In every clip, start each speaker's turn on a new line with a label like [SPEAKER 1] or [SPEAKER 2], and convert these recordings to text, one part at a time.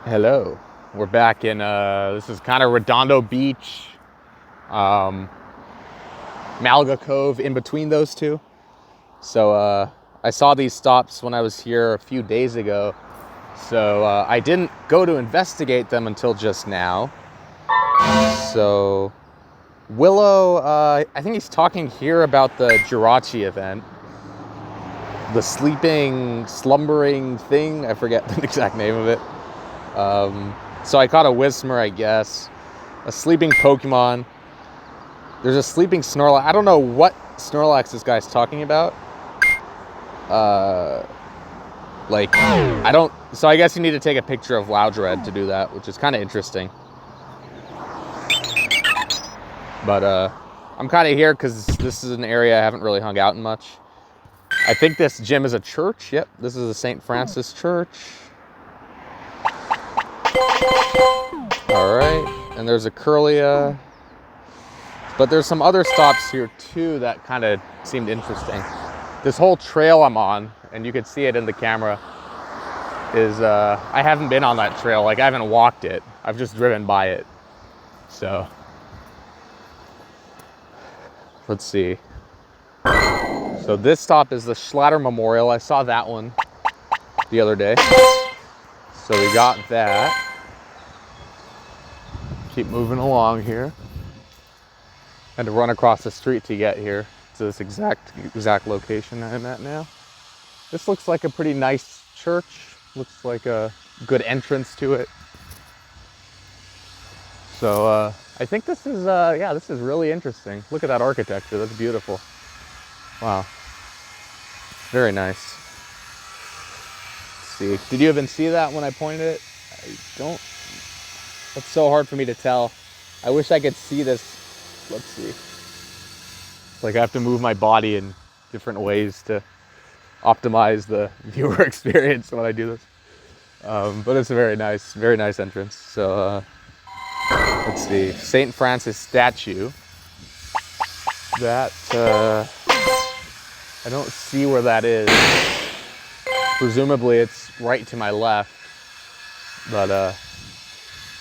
[SPEAKER 1] Hello, we're back in, this is kind of Redondo Beach, Malaga Cove in between those two. So I saw these stops when I was here a few days ago. So I didn't go to investigate them until just now. So Willow, I think he's talking here about the Jirachi event. The slumbering thing, I forget the exact name of it. So I caught a Whismur, I guess. A sleeping Pokemon. There's a sleeping Snorlax. I don't know what Snorlax this guy's talking about. So I guess you need to take a picture of Loudred to do that, which is kind of interesting. But I'm kind of here because this is an area I haven't really hung out in much. I think this gym is a church. Yep, this is a St. Francis church. All right, and there's a Curlia. But there's some other stops here too that kind of seemed interesting. This whole trail I'm on, and you can see it in the camera, is I haven't been on that trail. Like, I haven't walked it. I've just driven by it. So let's see. So this stop is the Schlatter Memorial. I saw that one the other day. So we got that. Keep moving along here. Had to run across the street to get here to this exact location I'm at now. This looks like a pretty nice church. Looks like a good entrance to it. So I think this is this is really interesting. Look at that architecture. That's beautiful. Wow. Very nice. Let's see. Did you even see that when I pointed it? I don't. It's so hard for me to tell. I wish I could see this. Let's see. It's like I have to move my body in different ways to optimize the viewer experience when I do this. But it's a very nice entrance. So let's see. St. Francis statue. That I don't see where that is. Presumably it's right to my left. But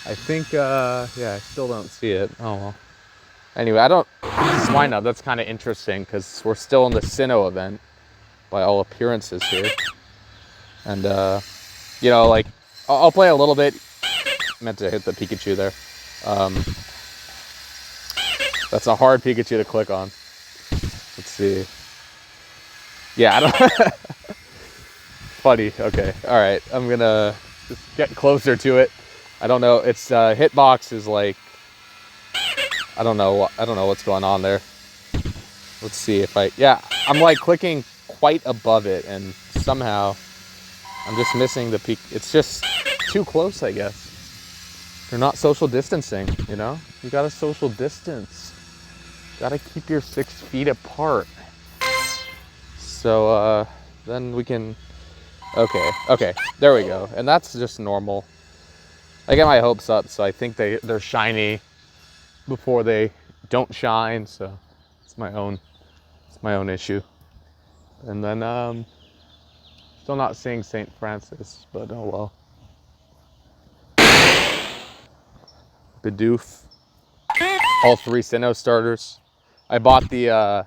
[SPEAKER 1] I think I still don't see it. Oh well. Anyway, Swine Up, that's kind of interesting because we're still in the Sinnoh event by all appearances here. And, like, I'll play a little bit. Meant to hit the Pikachu there. That's a hard Pikachu to click on. Let's see. Yeah, I don't... Funny, okay. Alright, I'm gonna just get closer to it. I don't know, its hitbox is like... I don't know what's going on there. Let's see if I'm like clicking quite above it and somehow I'm just missing the peak. It's just too close, I guess. They're not social distancing, you know? You gotta social distance. Gotta keep your 6 feet apart. So, then we can, okay, there we go. And that's just normal. I get my hopes up, so I think they're shiny before they don't shine, so it's my own issue. And then still not seeing St. Francis, but oh well. Bidoof. All 3 Sinnoh starters. I bought the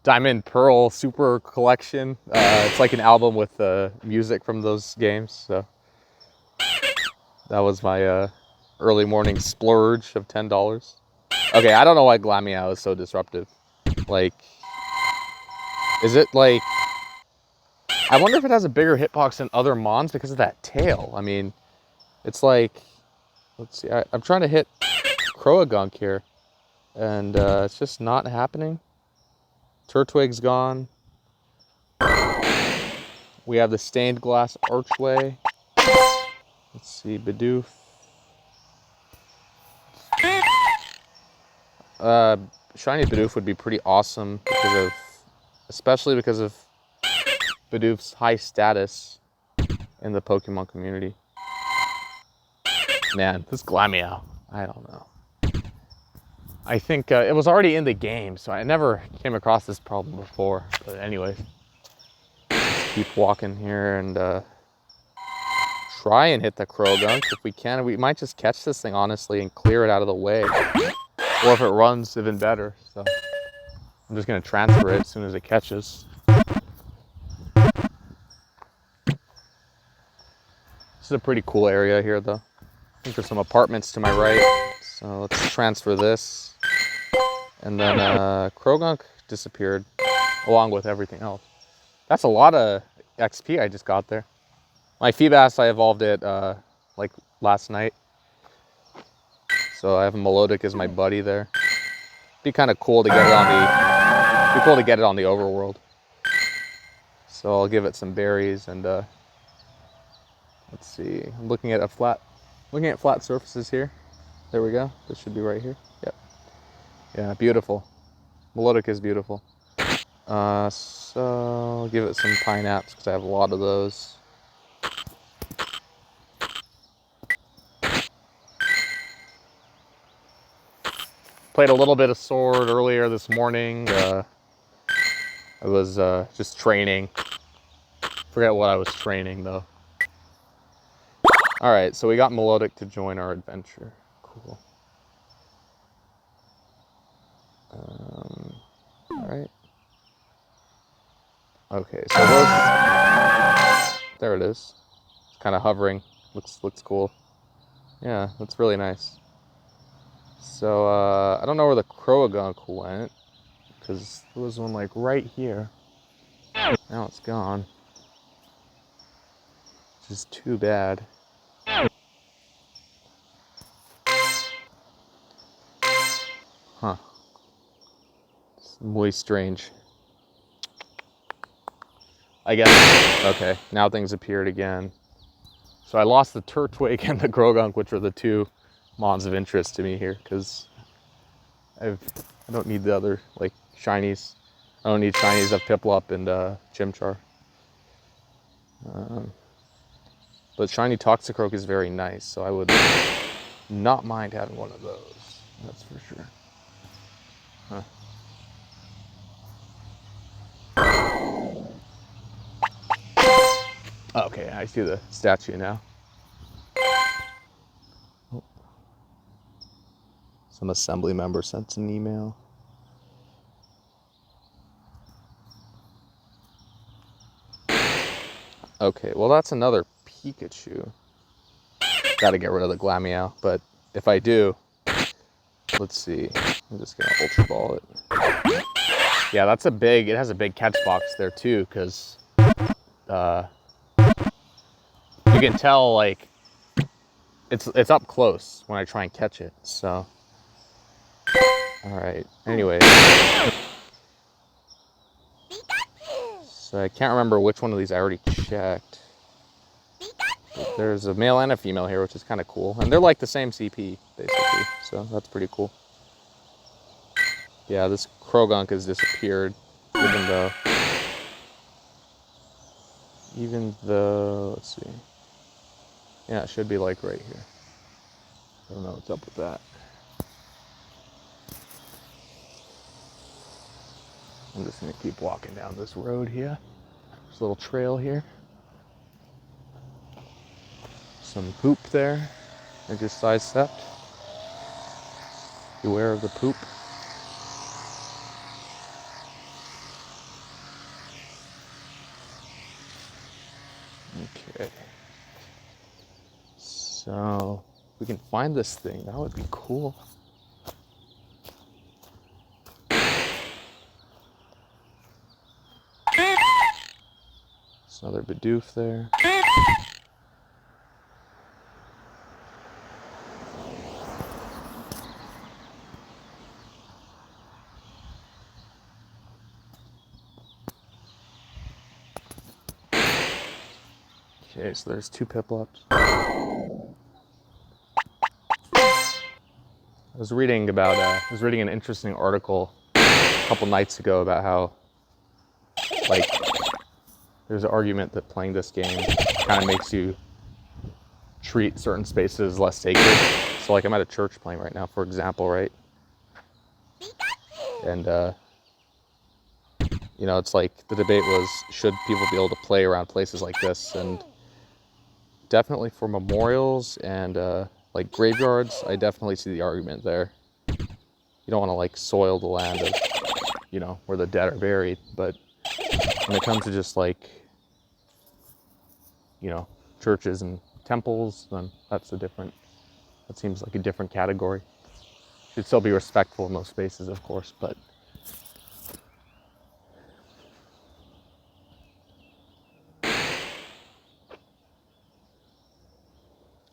[SPEAKER 1] Diamond Pearl Super Collection. It's like an album with music from those games, so that was my early morning splurge of $10. Okay, I don't know why Glameow is so disruptive. Like, is it like... I wonder if it has a bigger hitbox than other Mons because of that tail. I mean, it's like... Let's see, I'm trying to hit Croagunk here. And it's just not happening. Turtwig's gone. We have the stained glass archway. Let's see, Bidoof. Shiny Bidoof would be pretty awesome especially because of Bidoof's high status in the Pokemon community. Man, this Glameow, I don't know. I think it was already in the game, so I never came across this problem before. But anyway, keep walking here and try and hit the Krogunk. If we can, we might just catch this thing, honestly, and clear it out of the way. Or if it runs, even better. So I'm just going to transfer it as soon as it catches. This is a pretty cool area here, though. I think there's some apartments to my right. So let's transfer this. And then Krogunk disappeared along with everything else. That's a lot of XP I just got there. My Feebas, I evolved it like last night. So I have a Melodic as my buddy there. Be kind of cool to get it on the overworld. So I'll give it some berries and let's see. I'm looking at flat surfaces here. There we go. This should be right here. Yep. Yeah, beautiful. Melodic is beautiful. So I'll give it some pineapples because I have a lot of those. Played a little bit of Sword earlier this morning. I was just training. Forget what I was training though. All right, so we got Melodic to join our adventure. Cool. All right. Okay, so there it is. It's kind of hovering. Looks cool. Yeah, that's really nice. So I don't know where the Krogunk went because there was one like right here. Now it's gone. Which is too bad. Huh. It's muy strange. I guess. Okay, now things appeared again. So I lost the Turtwig and the Krogunk, which are the two mons of interest to me here, because I don't need the other like shinies. I don't need shinies of Piplup and Chimchar. But shiny Toxicroak is very nice, so I would not mind having one of those. That's for sure. Huh. Okay, I see the statue now. Oh. Some assembly member sent an email. Okay, well that's another Pikachu. Gotta get rid of the Glameow, but if I do, let's see. I'm just gonna Ultra Ball it. Yeah, it has a big catch box there too, because you can tell like it's up close when I try and catch it. So, all right. Anyway, so I can't remember which one of these I already checked. But there's a male and a female here, which is kind of cool, and they're like the same CP basically. So that's pretty cool. Yeah, this Krogunk has disappeared, even though, let's see. Yeah, it should be like right here. I don't know what's up with that. I'm just gonna keep walking down this road here. There's a little trail here. Some poop there. I just sidestepped. Beware of the poop. Okay. So, if we can find this thing, that would be cool. There's another Bidoof there. Okay, so there's two Piplups. I was reading an interesting article a couple nights ago about how, like, there's an argument that playing this game kind of makes you treat certain spaces less sacred. So, like, I'm at a church playing right now, for example, right? And, you know, it's like the debate was, should people be able to play around places like this? And definitely for memorials and like graveyards, I definitely see the argument there. You don't want to like soil the land of, you know, where the dead are buried, but when it comes to just like, you know, churches and temples, then that seems like a different category. Should still be respectful in those spaces, of course, but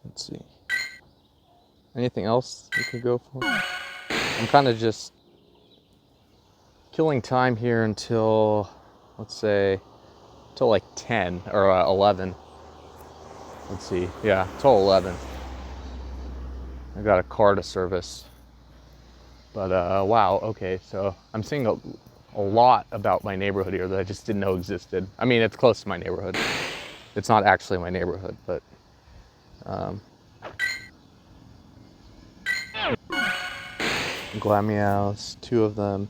[SPEAKER 1] let's see. Anything else you could go for? I'm kind of just killing time here until, let's say, till like 10 or 11. Let's see, yeah, till 11. I got a car to service. But wow, okay, so I'm seeing a lot about my neighborhood here that I just didn't know existed. I mean, it's close to my neighborhood. It's not actually my neighborhood, but Glameows, 2 of them.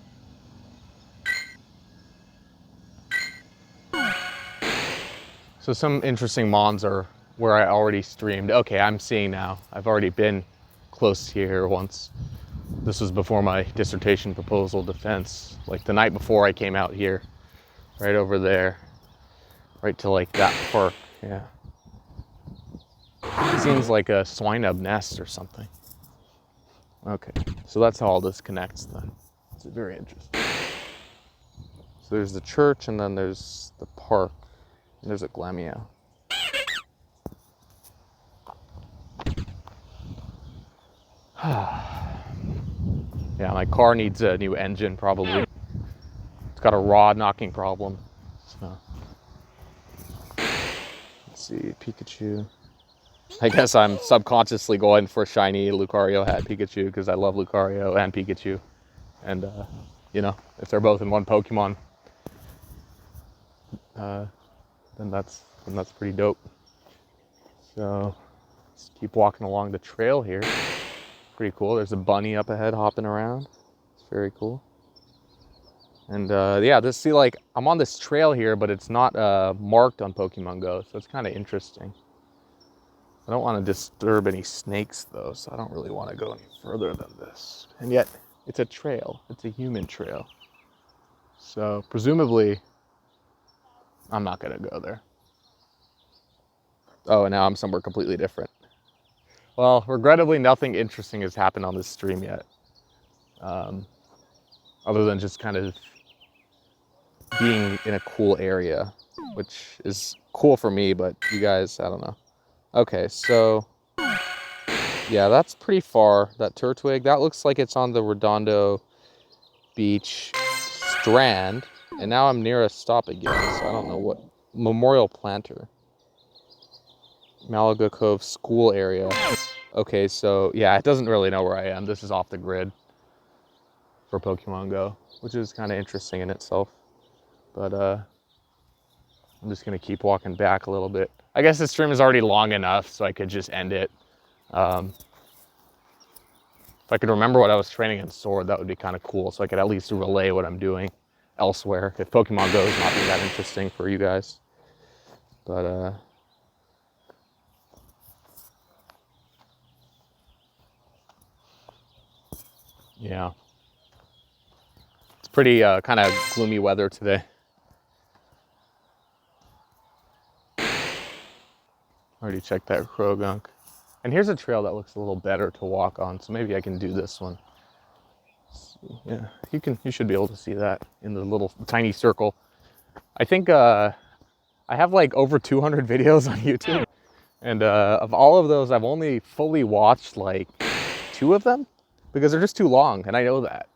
[SPEAKER 1] So some interesting mons are where I already streamed. Okay, I'm seeing now. I've already been close to here once. This was before my dissertation proposal defense. Like the night before I came out here, right over there, right to like that park, yeah. It seems like a swinub nest or something. Okay, so that's how all this connects then. It's very interesting. So there's the church and then there's the park. And there's a Glameow. Yeah, my car needs a new engine probably. It's got a rod knocking problem. So let's see, Pikachu. I guess I'm subconsciously going for shiny Lucario hat Pikachu because I love Lucario and Pikachu. And you know, if they're both in one Pokemon, then that's pretty dope. So let's keep walking along the trail here. Pretty cool. There's a bunny up ahead hopping around. It's very cool. And yeah, like I'm on this trail here, but it's not marked on Pokemon Go, so it's kind of interesting. I don't want to disturb any snakes though, so I don't really want to go any further than this. And yet, it's a trail. It's a human trail. So presumably, I'm not gonna go there. Oh, and now I'm somewhere completely different. Well, regrettably, nothing interesting has happened on this stream yet. Other than just kind of being in a cool area, which is cool for me, but you guys, I don't know. Okay, so yeah, that's pretty far, that Turtwig. That looks like it's on the Redondo Beach strand, and now I'm near a stop again, so I don't know what. Memorial Planter. Malaga Cove school area. Okay, so yeah, it doesn't really know where I am. This is off the grid for Pokemon Go, which is kind of interesting in itself. But I'm just gonna keep walking back a little bit. I guess the stream is already long enough, so I could just end it. If I could remember what I was training in Sword, that would be kind of cool, so I could at least relay what I'm doing elsewhere, if Pokemon Go is not being that interesting for you guys. But yeah. It's pretty kind of gloomy weather today. Already checked that Krogunk. And here's a trail that looks a little better to walk on, so maybe I can do this one. Yeah, you should be able to see that in the little tiny circle. I think I have like over 200 videos on YouTube, and of all of those, I've only fully watched like 2 of them because they're just too long, and I know that.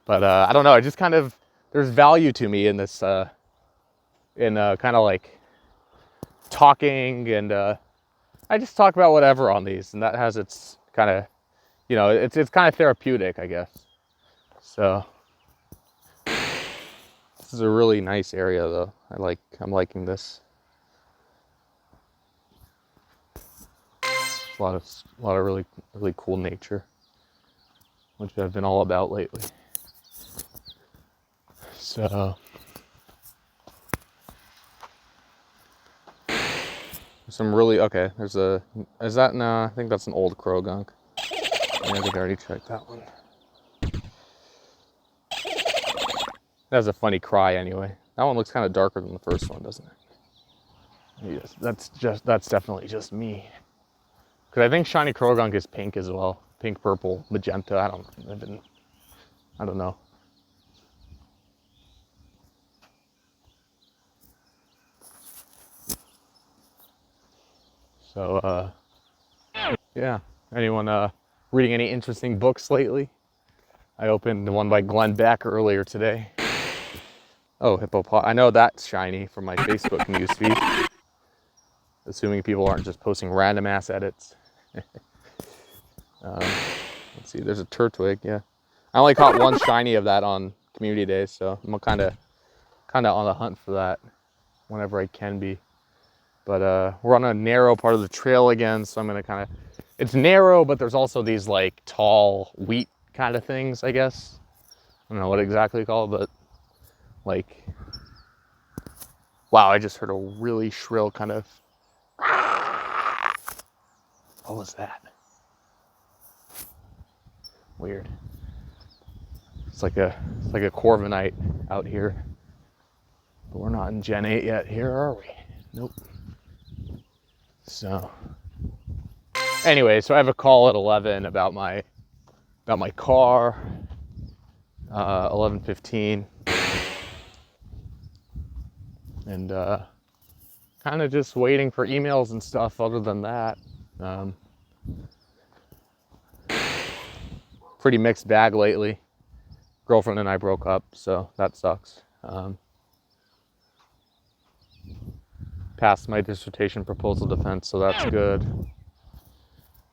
[SPEAKER 1] But I don't know, I just kind of, there's value to me in this, kind of like talking, and I just talk about whatever on these, and that has its kind of, you know, it's kind of therapeutic, I guess. So this is a really nice area though. I'm liking this. A lot of really cool nature, which I've been all about lately. So Some really, okay, there's a, is that, no, I think that's an old crow gunk. Yeah, I think I already checked that one. That has a funny cry anyway. That one looks kind of darker than the first one, doesn't it? Yes, that's definitely just me. Because I think shiny crow gunk is pink as well. Pink, purple, magenta, I don't know. So, yeah. Anyone reading any interesting books lately? I opened one by Glenn Beck earlier today. Oh, I know that's shiny from my Facebook newsfeed. Assuming people aren't just posting random ass edits. Let's see, there's a turtwig, yeah. I only caught one shiny of that on community days, so I'm kind of on the hunt for that whenever I can be. But we're on a narrow part of the trail again, so I'm gonna kind of, it's narrow, but there's also these like tall wheat kind of things, I guess. I don't know what exactly called, but like, wow, I just heard a really shrill kind of, what was that? Weird. It's like a Corviknight out here. But we're not in Gen 8 yet here, are we? Nope. So anyway, so I have a call at 11 about my car. 11:15. And kind of just waiting for emails and stuff other than that. Pretty mixed bag lately. Girlfriend and I broke up, so that sucks. Passed my dissertation proposal defense, so that's good.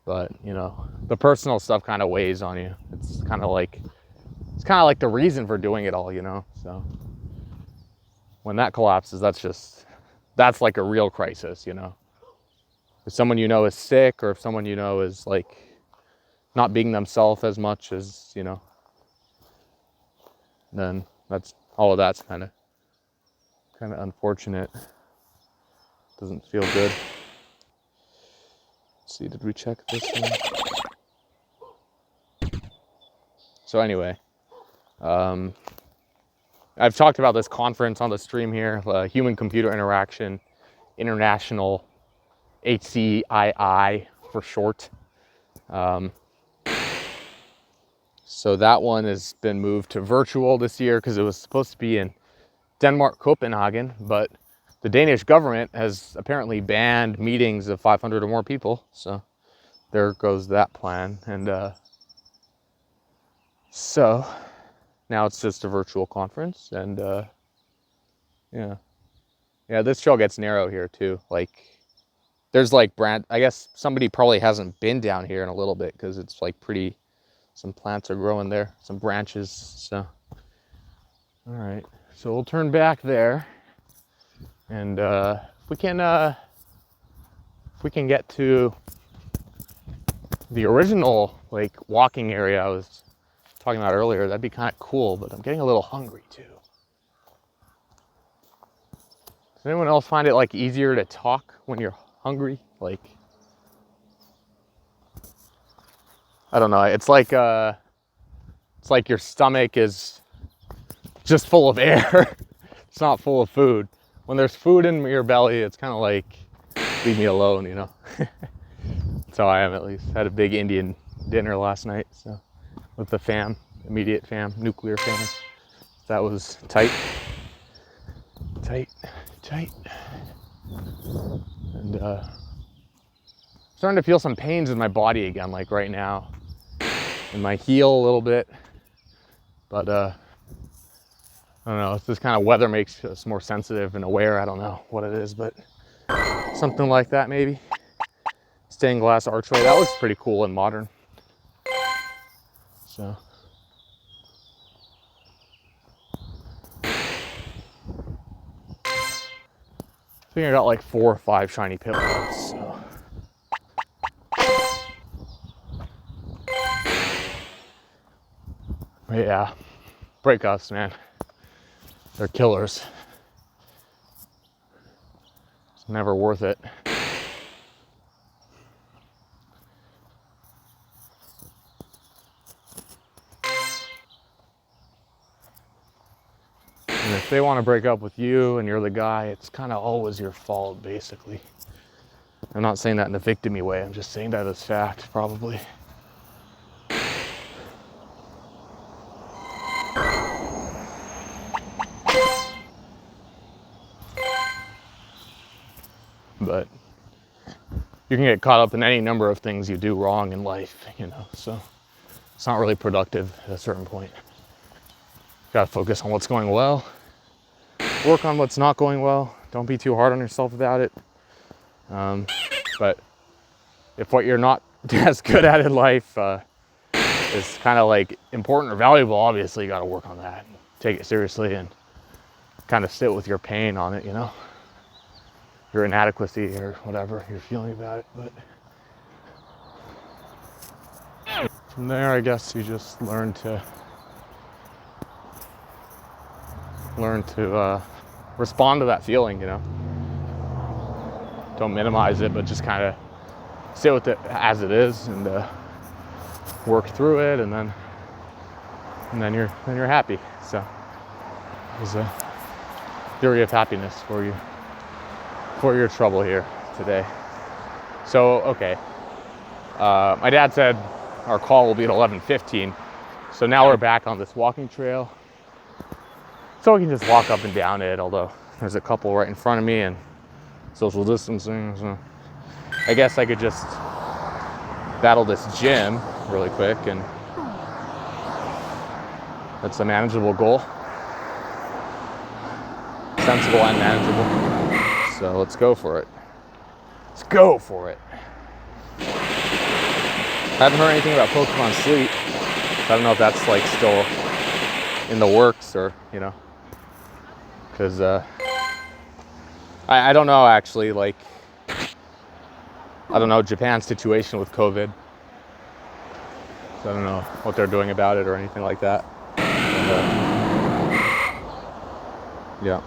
[SPEAKER 1] But, you know, the personal stuff kind of weighs on you. It's kind of like the reason for doing it all, you know? So when that collapses, that's like a real crisis, you know? If someone you know is sick, or if someone you know is like not being themselves as much as, you know, then all of that's kind of unfortunate. Doesn't feel good. Let's see, did we check this one? So anyway, I've talked about this conference on the stream here, Human Computer Interaction International, HCII for short. So that one has been moved to virtual this year because it was supposed to be in Denmark, Copenhagen, but the Danish government has apparently banned meetings of 500 or more people. So there goes that plan. And so now it's just a virtual conference. And yeah, this trail gets narrow here too. Like there's like I guess somebody probably hasn't been down here in a little bit because it's like some plants are growing there, some branches. So, all right. So we'll turn back there. And if we can get to the original like walking area I was talking about earlier, that'd be kind of cool. But I'm getting a little hungry too. Does anyone else find it like easier to talk when you're hungry? Like, I don't know. It's like your stomach is just full of air. It's not full of food. When there's food in your belly, it's kind of like, leave me alone, you know? That's how I am, at least. Had a big Indian dinner last night, so with the fam, immediate fam, nuclear fam. That was tight. And starting to feel some pains in my body again, like right now. In my heel a little bit. But I don't know, it's this kind of weather makes us more sensitive and aware. I don't know what it is, but something like that maybe. Stained glass archway, that looks pretty cool and modern. So. I think I got like 4 or 5 shiny pillars, so. But yeah, breakups, man. They're killers. It's never worth it. if they want to break up with you and you're the guy, it's kind of always your fault, basically. I'm not saying that in a victim-y way. I'm just saying that as fact, probably. But you can get caught up in any number of things you do wrong in life, you know, so it's not really productive at a certain point. You gotta focus on what's going well, work on what's not going well. Don't be too hard on yourself about it. But if what you're not as good at in life is kind of like important or valuable, obviously you gotta work on that. Take it seriously and kind of sit with your pain on it, you know? Your inadequacy or whatever you're feeling about it. But from there, I guess you just learn to respond to that feeling, you know. Don't minimize it, but just kind of sit with it as it is and work through it, and then you're happy. So there's a theory of happiness for your trouble here today. So okay, my dad said our call will be at 11:15. So now we're back on this walking trail. So we can just walk up and down it, although there's a couple right in front of me and social distancing. So I guess I could just battle this gym really quick, and that's a manageable goal. Sensible and manageable. So let's go for it. Let's go for it. I haven't heard anything about Pokemon Sleep. I don't know if that's like still in the works or, you know, because I don't know actually, like, I don't know Japan's situation with COVID. So I don't know what they're doing about it or anything like that. And, yeah.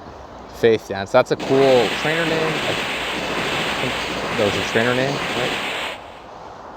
[SPEAKER 1] Faith Dance. That's a cool trainer name. I think that was a trainer name, right?